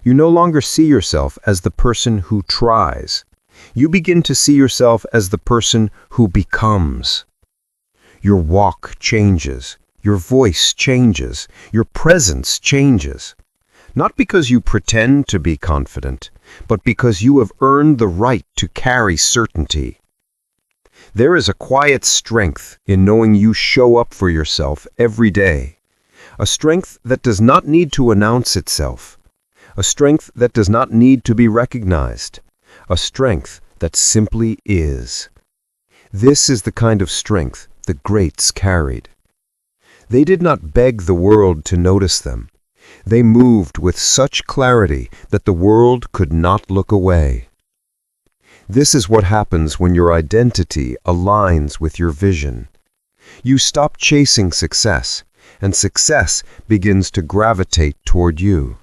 You no longer see yourself as the person who tries. You begin to see yourself as the person who becomes. Your walk changes, your voice changes, your presence changes. Not because you pretend to be confident, but because you have earned the right to carry certainty. There is a quiet strength in knowing you show up for yourself every day. A strength that does not need to announce itself. A strength that does not need to be recognized. A strength that simply is. This is the kind of strength the greats carried. They did not beg the world to notice them. They moved with such clarity that the world could not look away. This is what happens when your identity aligns with your vision. You stop chasing success, and success begins to gravitate toward you.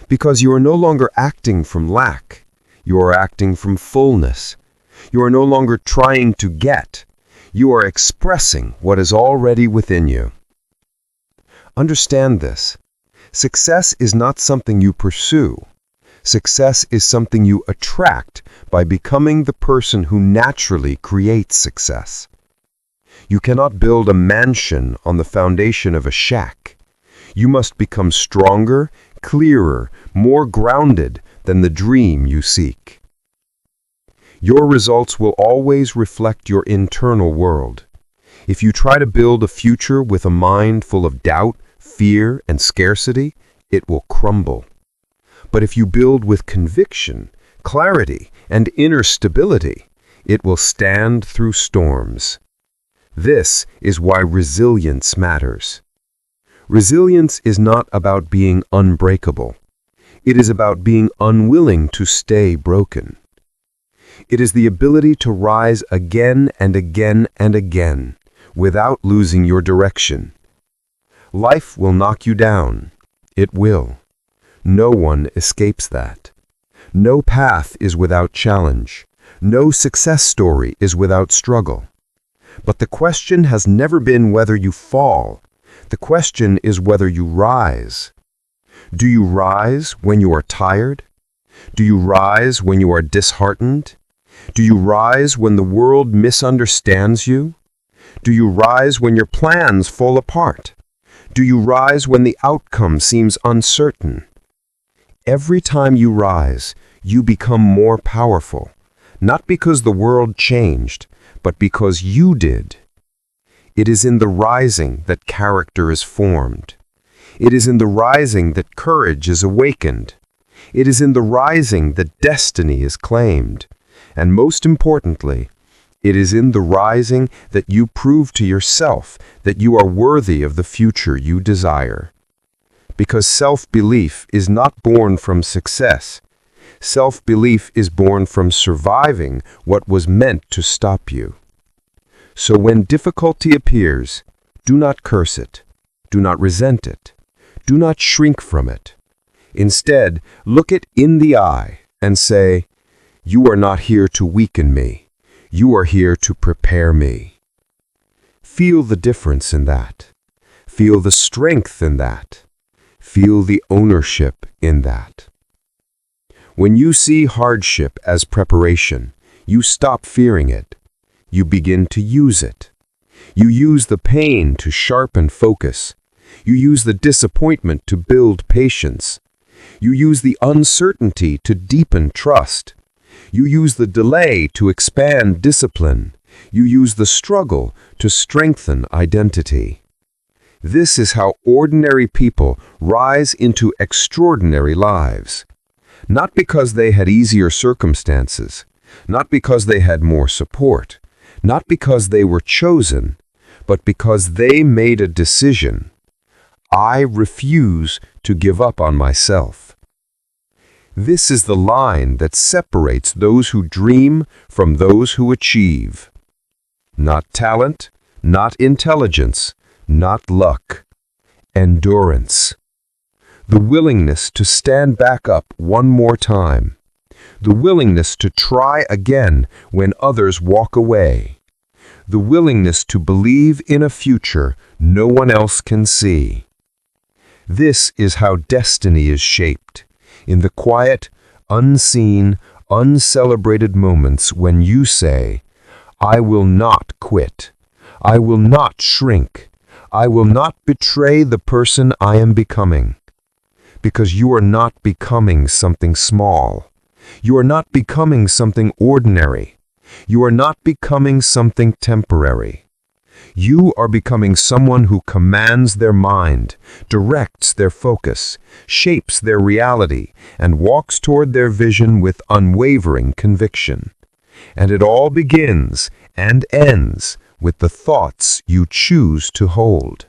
Because you are no longer acting from lack, you are acting from fullness. You are no longer trying to get, you are expressing what is already within you. Understand this. Success is not something you pursue. Success is something you attract by becoming the person who naturally creates success. You cannot build a mansion on the foundation of a shack. You must become stronger, clearer, more grounded than the dream you seek. Your results will always reflect your internal world. If you try to build a future with a mind full of doubt, fear, and scarcity, it will crumble. But if you build with conviction, clarity, and inner stability, it will stand through storms. This is why resilience matters. Resilience is not about being unbreakable. It is about being unwilling to stay broken. It is the ability to rise again and again and again without losing your direction. Life will knock you down. It will. No one escapes that. No path is without challenge. No success story is without struggle. But the question has never been whether you fall. The question is whether you rise. Do you rise when you are tired? Do you rise when you are disheartened? Do you rise when the world misunderstands you? Do you rise when your plans fall apart? Do you rise when the outcome seems uncertain? Every time you rise, you become more powerful, not because the world changed, but because you did. It is in the rising that character is formed. It is in the rising that courage is awakened. It is in the rising that destiny is claimed. And most importantly, it is in the rising that you prove to yourself that you are worthy of the future you desire. Because self-belief is not born from success. Self-belief is born from surviving what was meant to stop you. So when difficulty appears, do not curse it. Do not resent it. Do not shrink from it. Instead, look it in the eye and say, "You are not here to weaken me. You are here to prepare me." Feel the difference in that. Feel the strength in that. Feel the ownership in that. When you see hardship as preparation, you stop fearing it. You begin to use it. You use the pain to sharpen focus. You use the disappointment to build patience. You use the uncertainty to deepen trust. You use the delay to expand discipline. You use the struggle to strengthen identity. This is how ordinary people rise into extraordinary lives. Not because they had easier circumstances, not because they had more support, not because they were chosen, but because they made a decision. I refuse to give up on myself. This is the line that separates those who dream from those who achieve. Not talent, not intelligence, not luck. Endurance. The willingness to stand back up one more time. The willingness to try again when others walk away. The willingness to believe in a future no one else can see. This is how destiny is shaped, in the quiet, unseen, uncelebrated moments when you say, "I will not quit. I will not shrink. I will not betray the person I am becoming." Because you are not becoming something small. You are not becoming something ordinary. You are not becoming something temporary. You are becoming someone who commands their mind, directs their focus, shapes their reality, and walks toward their vision with unwavering conviction. And it all begins and ends with the thoughts you choose to hold.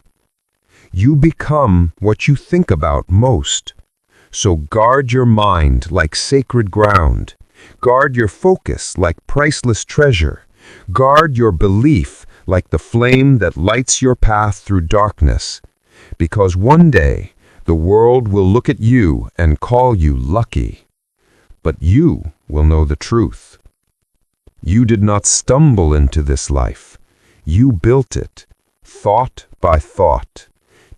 You become what you think about most. So guard your mind like sacred ground. Guard your focus like priceless treasure. Guard your belief like the flame that lights your path through darkness. Because one day, the world will look at you and call you lucky. But you will know the truth. You did not stumble into this life. You built it, thought by thought,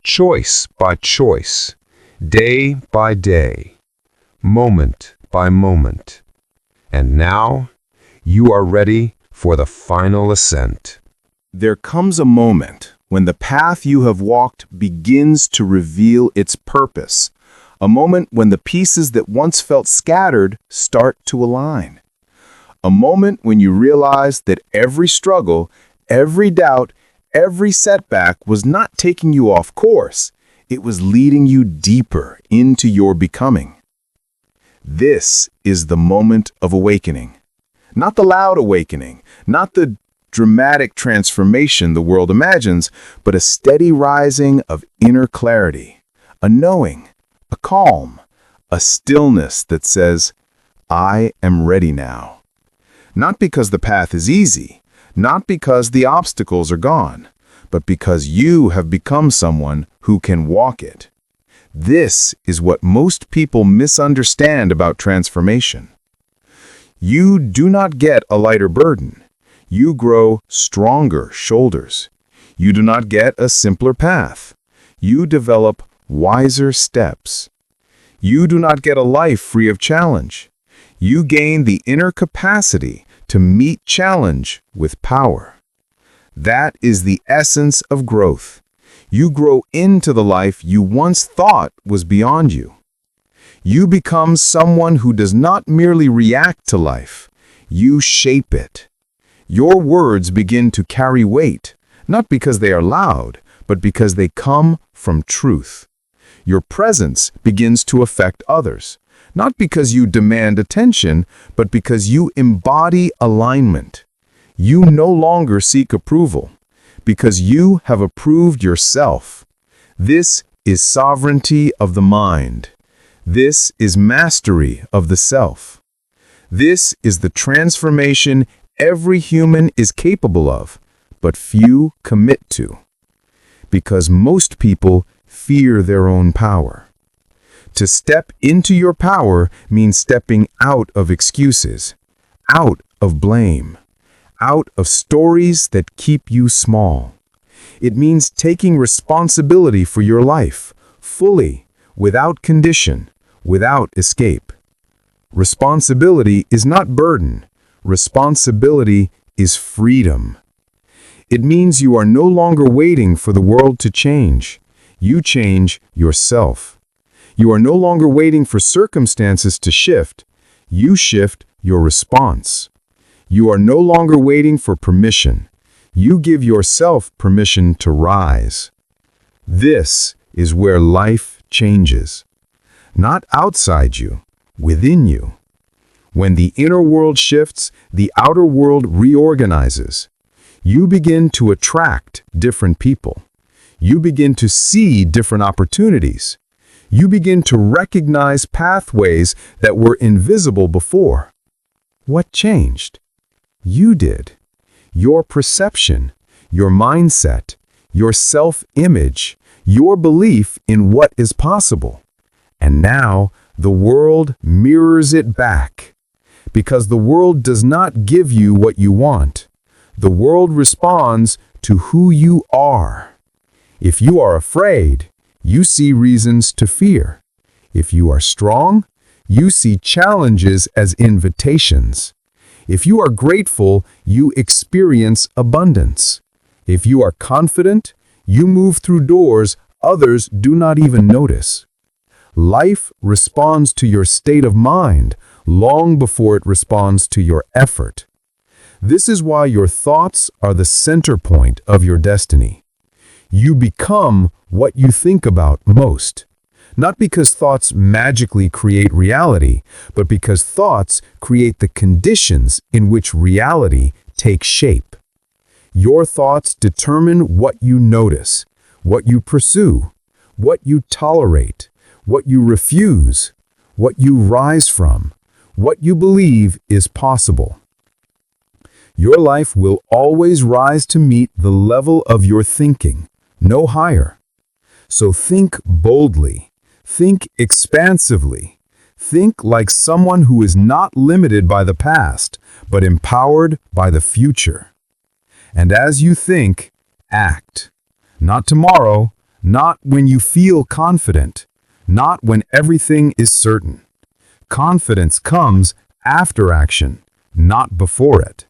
choice by choice, day by day, moment by moment. And now, you are ready for the final ascent. There comes a moment when the path you have walked begins to reveal its purpose, a moment when the pieces that once felt scattered start to align. A moment when you realize that every struggle, every doubt, every setback was not taking you off course. It was leading you deeper into your becoming. This is the moment of awakening. Not the loud awakening, not the dramatic transformation the world imagines, but a steady rising of inner clarity, a knowing, a calm, a stillness that says, I am ready now. Not because the path is easy, not because the obstacles are gone, but because you have become someone who can walk it. This is what most people misunderstand about transformation. You do not get a lighter burden. You grow stronger shoulders. You do not get a simpler path. You develop wiser steps. You do not get a life free of challenge. You gain the inner capacity to meet challenge with power. That is the essence of growth. You grow into the life you once thought was beyond you. You become someone who does not merely react to life. You shape it. Your words begin to carry weight, not because they are loud, but because they come from truth. Your presence begins to affect others, not because you demand attention, but because you embody alignment. You no longer seek approval, because you have approved yourself. This is sovereignty of the mind. This is mastery of the self. This is the transformation every human is capable of, but few commit to. Because most people fear their own power. To step into your power means stepping out of excuses, out of blame, out of stories that keep you small. It means taking responsibility for your life, fully, without condition, without escape. Responsibility is not burden. Responsibility is freedom. It means you are no longer waiting for the world to change. You change yourself. You are no longer waiting for circumstances to shift. You shift your response. You are no longer waiting for permission. You give yourself permission to rise. This is where life changes. Not outside you, within you. When the inner world shifts, the outer world reorganizes. You begin to attract different people. You begin to see different opportunities. You begin to recognize pathways that were invisible before. What changed? You did. Your perception, your mindset, your self-image, your belief in what is possible. And now, the world mirrors it back. Because the world does not give you what you want. The world responds to who you are. If you are afraid, you see reasons to fear. If you are strong, you see challenges as invitations. If you are grateful, you experience abundance. If you are confident, you move through doors others do not even notice. Life responds to your state of mind long before it responds to your effort. This is why your thoughts are the center point of your destiny. You become what you think about most. Not because thoughts magically create reality, but because thoughts create the conditions in which reality takes shape. Your thoughts determine what you notice, what you pursue, what you tolerate, what you refuse, what you rise from, what you believe is possible. Your life will always rise to meet the level of your thinking, no higher. So think boldly, think expansively, think like someone who is not limited by the past, but empowered by the future. And as you think, act. Not tomorrow, not when you feel confident, not when everything is certain. Confidence comes after action, not before it.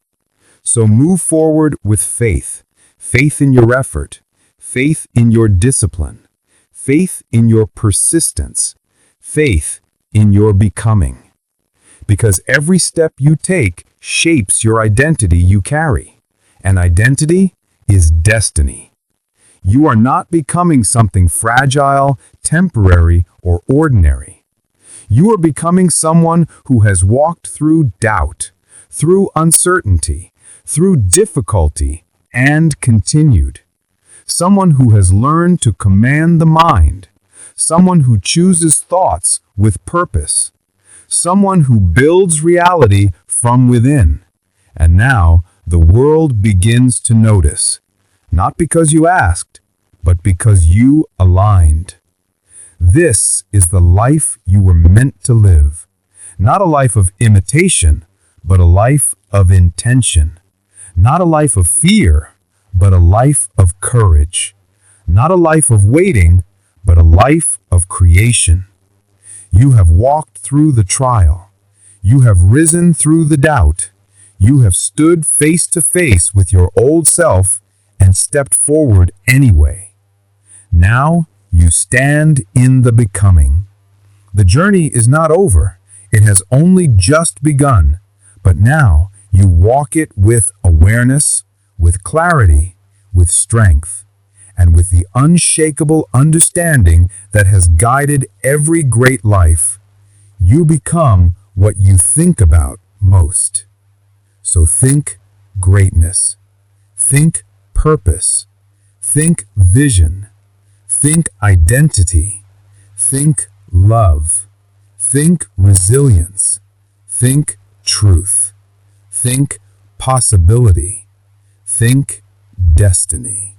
So move forward with faith, faith in your effort, faith in your discipline, faith in your persistence, faith in your becoming. Because every step you take shapes your identity you carry, and identity is destiny. You are not becoming something fragile, temporary, or ordinary. You are becoming someone who has walked through doubt, through uncertainty, through difficulty, and continued. Someone who has learned to command the mind. Someone who chooses thoughts with purpose. Someone who builds reality from within. And now the world begins to notice. Not because you asked, but because you aligned. This is the life you were meant to live. Not a life of imitation, but a life of intention. Not a life of fear, but a life of courage. Not a life of waiting, but a life of creation. You have walked through the trial. You have risen through the doubt. You have stood face to face with your old self and stepped forward anyway. Now you stand in the becoming. The journey is not over. It has only just begun. But now you walk it with awareness, with clarity, with strength, and with the unshakable understanding that has guided every great life. You become what you think about most. So think greatness. Think purpose. Think vision. Think identity. Think love. Think resilience. Think truth. Think possibility. Think destiny.